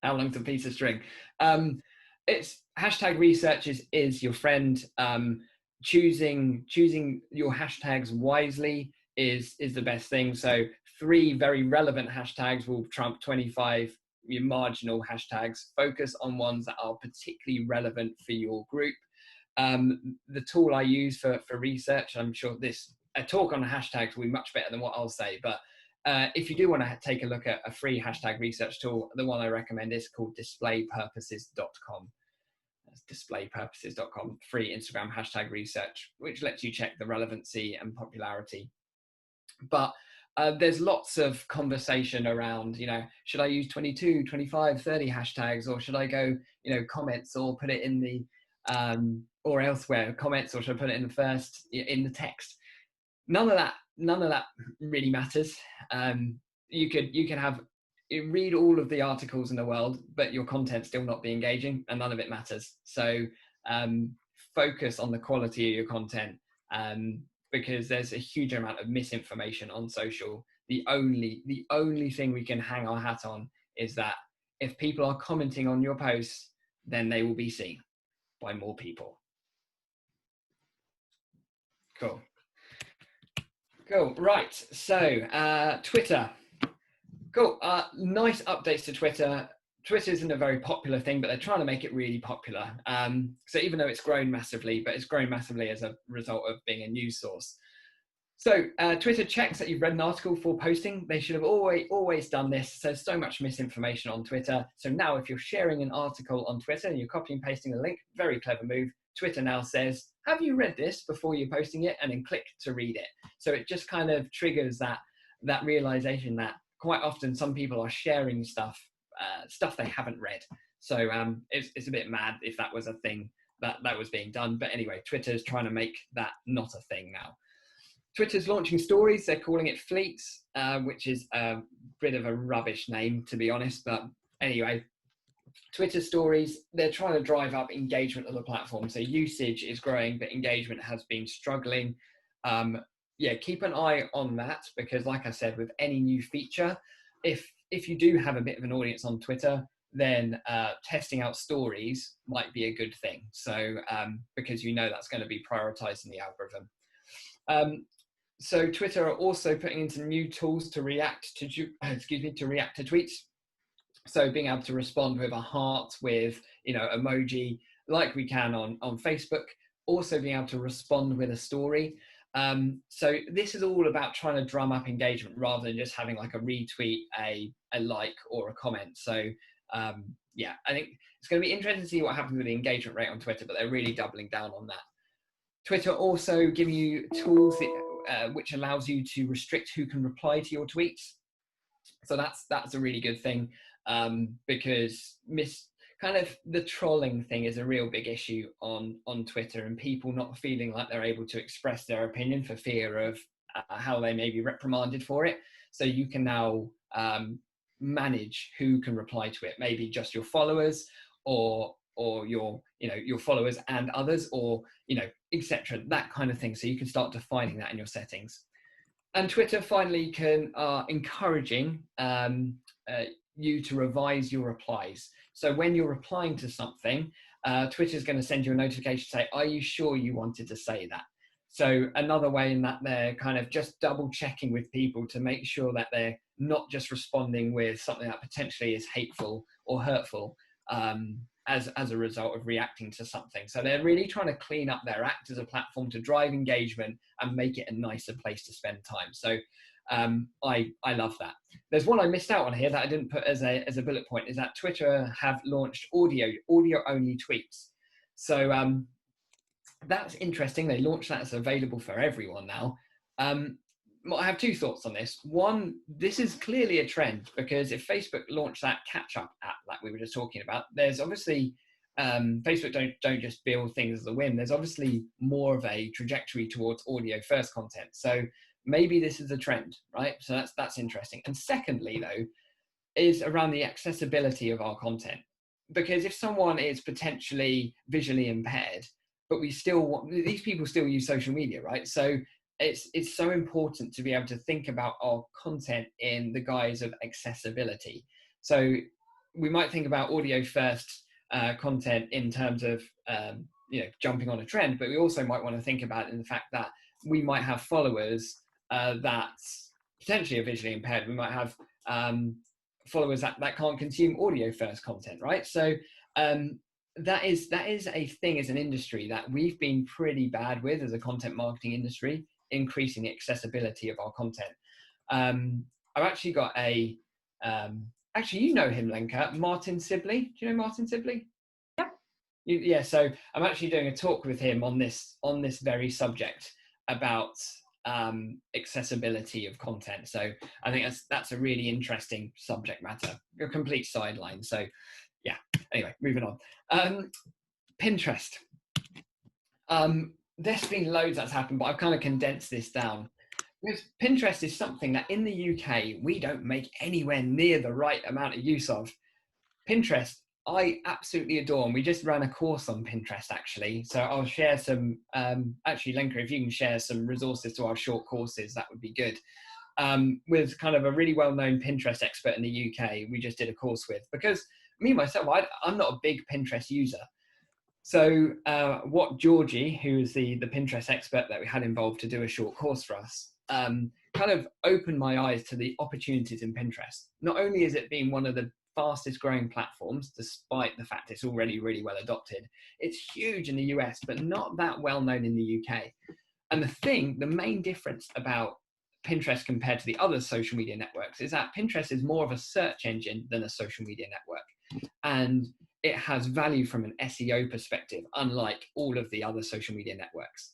How long's a piece of string? It's hashtag research is your friend. Choosing your hashtags wisely is the best thing. So 3 very relevant hashtags will trump 25 your marginal hashtags. Focus on ones that are particularly relevant for your group. The tool I use for research, I'm sure a talk on hashtags will be much better than what I'll say, but if you do want to take a look at a free hashtag research tool, the one I recommend is called displaypurposes.com. That's displaypurposes.com, free Instagram hashtag research, which lets you check the relevancy and popularity. But there's lots of conversation around, should I use 22, 25, 30 hashtags, or should I go, comments, or put it in the, or elsewhere, comments, or should I put it in the text? None of that really matters. You could read all of the articles in the world, but your content still not be engaging, and none of it matters. So focus on the quality of your content, because there's a huge amount of misinformation on social. The only thing we can hang our hat on is that if people are commenting on your posts, then they will be seen by more people. Cool. Right. So Twitter. Cool. Nice updates to Twitter. Twitter isn't a very popular thing, but they're trying to make it really popular. So even though it's grown massively, but it's grown massively as a result of being a news source. So Twitter checks that you've read an article for posting. They should have always done this. There's so much misinformation on Twitter. So now if you're sharing an article on Twitter and you're copying and pasting the link, very clever move. Twitter now says, have you read this before you're posting it? And then click to read it. So it just kind of triggers that realization that quite often some people are sharing stuff they haven't read. So it's a bit mad if that was a thing that was being done. But anyway, Twitter's trying to make that not a thing now. Twitter's launching stories. They're calling it Fleets, which is a bit of a rubbish name, to be honest. But anyway, Twitter stories, they're trying to drive up engagement of the platform. So usage is growing, but engagement has been struggling. Yeah, keep an eye on that, because like I said, with any new feature, if you do have a bit of an audience on Twitter, then testing out stories might be a good thing. So because that's going to be prioritized in the algorithm. So Twitter are also putting into new tools to react to tweets. So being able to respond with a heart, with emoji, like we can on Facebook. Also being able to respond with a story. So this is all about trying to drum up engagement rather than just having like a retweet, a like, or a comment. So yeah, I think it's going to be interesting to see what happens with the engagement rate on Twitter, but they're really doubling down on that. Twitter also giving you tools which allows you to restrict who can reply to your tweets. So that's a really good thing, because kind of the trolling thing is a real big issue on Twitter, and people not feeling like they're able to express their opinion for fear of how they may be reprimanded for it. So you can now manage who can reply to it, maybe just your followers, or your followers and others, or etc., that kind of thing. So you can start defining that in your settings. And Twitter finally are encouraging you to revise your replies. So when you're replying to something, Twitter's going to send you a notification to say, are you sure you wanted to say that? So another way in that they're kind of just double checking with people to make sure that they're not just responding with something that potentially is hateful or hurtful as a result of reacting to something. So they're really trying to clean up their act as a platform to drive engagement and make it a nicer place to spend time. So I love that. There's one I missed out on here that I didn't put as a bullet point, is that Twitter have launched audio only tweets. So that's interesting. They launched that. It's available for everyone now. I have two thoughts on this. One, this is clearly a trend, because if Facebook launched that catch-up app like we were just talking about, there's obviously Facebook don't just build things as a whim. There's obviously more of a trajectory towards audio first content. So maybe this is a trend, right? So that's interesting. And secondly, though, is around the accessibility of our content, because if someone is potentially visually impaired, but these people still use social media, right? So it's so important to be able to think about our content in the guise of accessibility. So we might think about audio first content in terms of jumping on a trend, but we also might want to think about it in the fact that we might have followers that potentially are visually impaired. We might have followers that can't consume audio first content, right? So that is a thing as an industry that we've been pretty bad with as a content marketing industry, increasing the accessibility of our content. I've actually got actually, you know him, Lenka, Martin Sibley. Do you know Martin Sibley? Yeah. Yeah. So I'm actually doing a talk with him on this very subject about accessibility of content. So I think that's a really interesting subject matter. A complete sideline. So yeah. Anyway, moving on. Pinterest. There's been loads that's happened, but I've kind of condensed this down. Because Pinterest is something that in the UK, we don't make anywhere near the right amount of use of. Pinterest, I absolutely adore, and we just ran a course on Pinterest, actually. So I'll share some, actually, Lenka, if you can share some resources to our short courses, that would be good. With kind of a really well-known Pinterest expert in the UK, we just did a course with, because me, myself, I'm not a big Pinterest user. So what Georgie, who is the Pinterest expert that we had involved to do a short course for us, kind of opened my eyes to the opportunities in Pinterest. Not only is it being one of the fastest growing platforms, despite the fact it's already really well adopted, it's huge in the US, but not that well known in the UK. And the main difference about Pinterest compared to the other social media networks is that Pinterest is more of a search engine than a social media network. And it has value from an SEO perspective, unlike all of the other social media networks.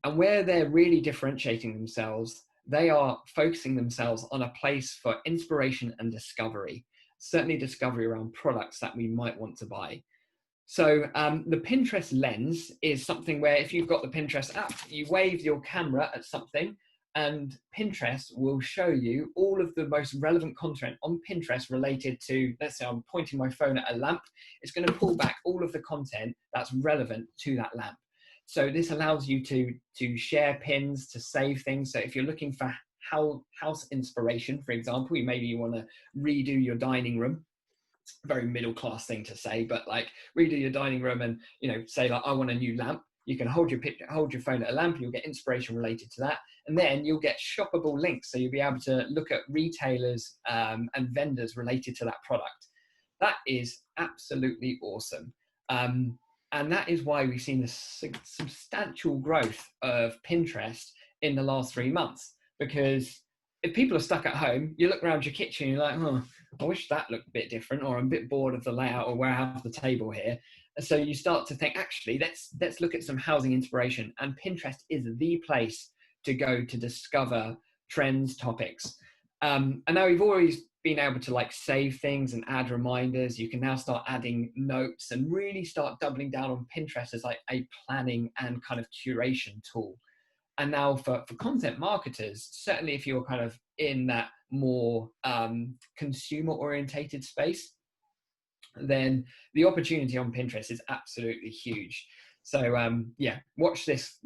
And where they're really differentiating themselves, they are focusing themselves on a place for inspiration and discovery, certainly discovery around products that we might want to buy. So the Pinterest lens is something where if you've got the Pinterest app, you wave your camera at something and Pinterest will show you all of the most relevant content on Pinterest related to, let's say I'm pointing my phone at a lamp, it's going to pull back all of the content that's relevant to that lamp. So this allows you to share pins, to save things. So if you're looking for house inspiration, for example, maybe you want to redo your dining room. Very middle class thing to say, but like redo your dining room and say like I want a new lamp. You can hold your phone at a lamp, and you'll get inspiration related to that. And then you'll get shoppable links. So you'll be able to look at retailers and vendors related to that product. That is absolutely awesome. And that is why we've seen this substantial growth of Pinterest in the last 3 months. Because if people are stuck at home, you look around your kitchen, you're like, oh, I wish that looked a bit different, or I'm a bit bored of the layout, or where I have the table here. And so you start to think, actually, let's look at some housing inspiration. And Pinterest is the place to go to discover trends, topics. And now we've always been able to like save things and add reminders. You can now start adding notes and really start doubling down on Pinterest as like a planning and kind of curation tool. And now for content marketers, certainly if you're kind of in that more consumer orientated space, then the opportunity on Pinterest is absolutely huge. So yeah, watch this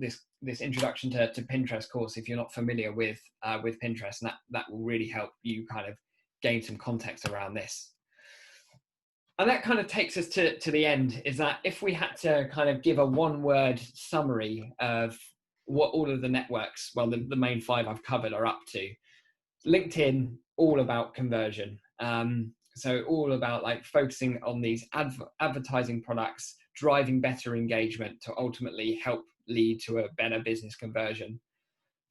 introduction to Pinterest course if you're not familiar with Pinterest, and that will really help you kind of gain some context around this. And that kind of takes us to the end, is that if we had to kind of give a one-word summary of what all of the networks, well, the main 5 I've covered are up to. LinkedIn, all about conversion. So all about like focusing on these advertising products, driving better engagement to ultimately help lead to a better business conversion.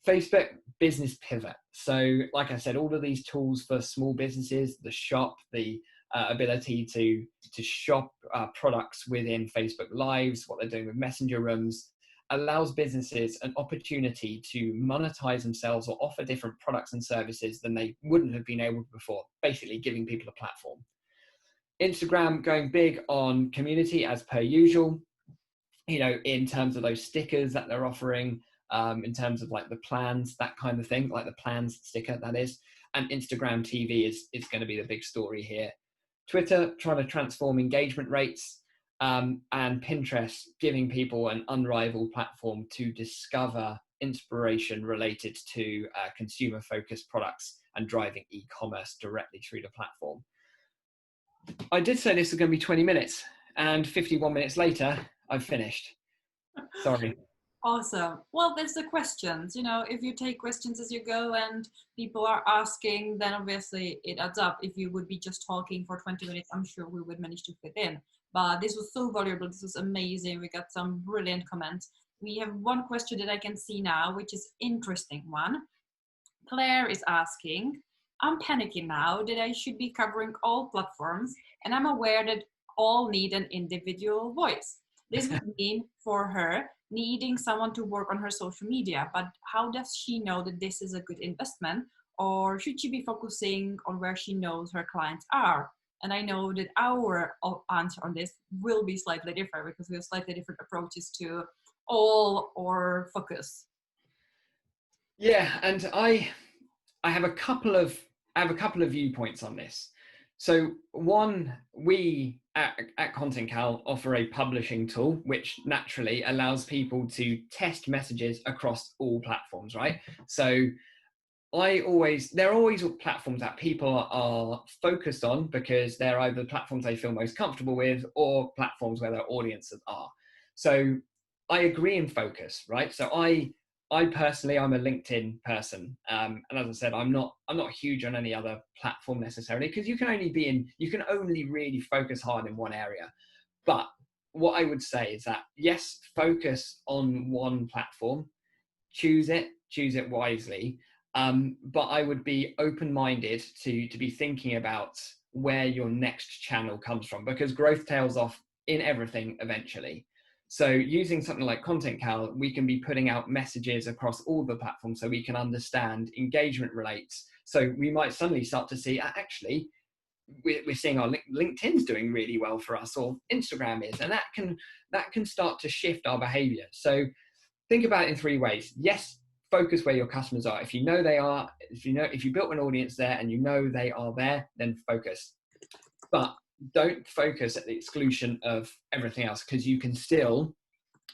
Facebook, business pivot. So like I said, all of these tools for small businesses, the shop, the ability to shop products within Facebook Lives, what they're doing with messenger rooms, allows businesses an opportunity to monetize themselves or offer different products and services than they wouldn't have been able to before, basically giving people a platform. Instagram going big on community as per usual, you know, in terms of those stickers that they're offering, in terms of like the plans, that kind of thing, like the plans sticker, that is. And Instagram TV is going to be the big story here. Twitter trying to transform engagement rates, and Pinterest giving people an unrivaled platform to discover inspiration related to consumer-focused products and driving e-commerce directly through the platform. I did say this was going to be 20 minutes, and 51 minutes later, I've finished. Sorry. Awesome. Well, there's the questions. You know, if you take questions as you go and people are asking, then obviously it adds up. If you would be just talking for 20 minutes, I'm sure we would manage to fit in. But this was so valuable. This was amazing. We got some brilliant comments. We have one question that I can see now, which is interesting one. Claire is asking, I'm panicking now that I should be covering all platforms, and I'm aware that all need an individual voice. This would mean for her needing someone to work on her social media, but how does she know that this is a good investment? Or should she be focusing on where she knows her clients are? And I know that our answer on this will be slightly different because we have slightly different approaches to all or focus. Yeah, and I have a couple of viewpoints on this. So one, we at Content Cal offer a publishing tool, which naturally allows people to test messages across all platforms, right? So there are always platforms that people are focused on because they're either the platforms they feel most comfortable with or platforms where their audiences are. So I agree in focus, right? So I personally, I'm a LinkedIn person. And as I said, I'm not huge on any other platform necessarily, because you can only really focus hard in one area. But what I would say is that, yes, focus on one platform, choose it wisely. But I would be open-minded to be thinking about where your next channel comes from, because growth tails off in everything eventually. So using something like Content Cal, we can be putting out messages across all the platforms so we can understand engagement rates. So we might suddenly start to see, actually, we're seeing our LinkedIn's doing really well for us, or Instagram is, and that can start to shift our behavior. So think about it in 3 ways. Yes, focus where your customers are. If you know they are, if you built an audience there and you know they are there, then focus. But don't focus at the exclusion of everything else, because you can still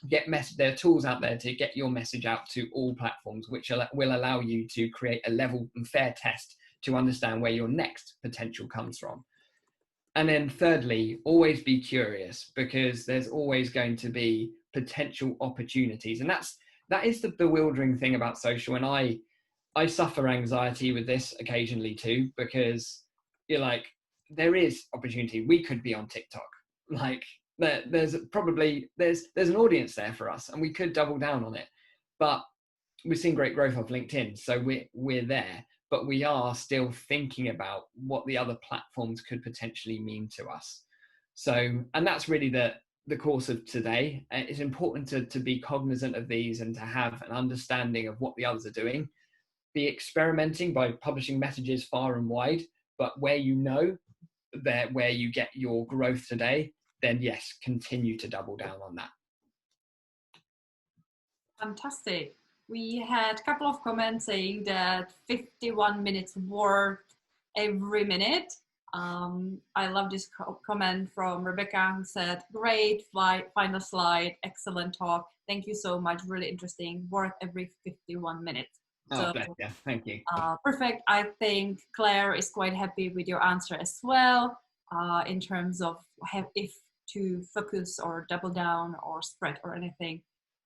there are tools out there to get your message out to all platforms, which will allow you to create a level and fair test to understand where your next potential comes from. And then thirdly, always be curious, because there's always going to be potential opportunities. And that is the bewildering thing about social. And I suffer anxiety with this occasionally too, because you're like, there is opportunity. We could be on TikTok. Like there's an audience there for us, and we could double down on it. But we've seen great growth of LinkedIn, so we're there, but we are still thinking about what the other platforms could potentially mean to us. So, and that's really the course of today. It's important to be cognizant of these and to have an understanding of what the others are doing. Be experimenting by publishing messages far and wide, but where you know that where you get your growth today, then yes, continue to double down on that. Fantastic. We had a couple of comments saying that 51 minutes worth every minute. I love this comment from Rebecca, who said, great, final slide, excellent talk. Thank you so much, really interesting, worth every 51 minutes. Oh, bless you. Thank you. Perfect. I think Claire is quite happy with your answer as well, in terms of if to focus or double down or spread or anything.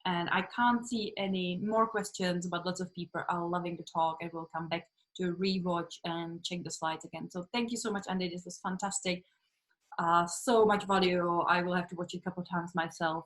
And I can't see any more questions, but lots of people are loving the talk and will come back to rewatch and check the slides again. So thank you so much, Andy. This was fantastic. So much value. I will have to watch it a couple of times myself.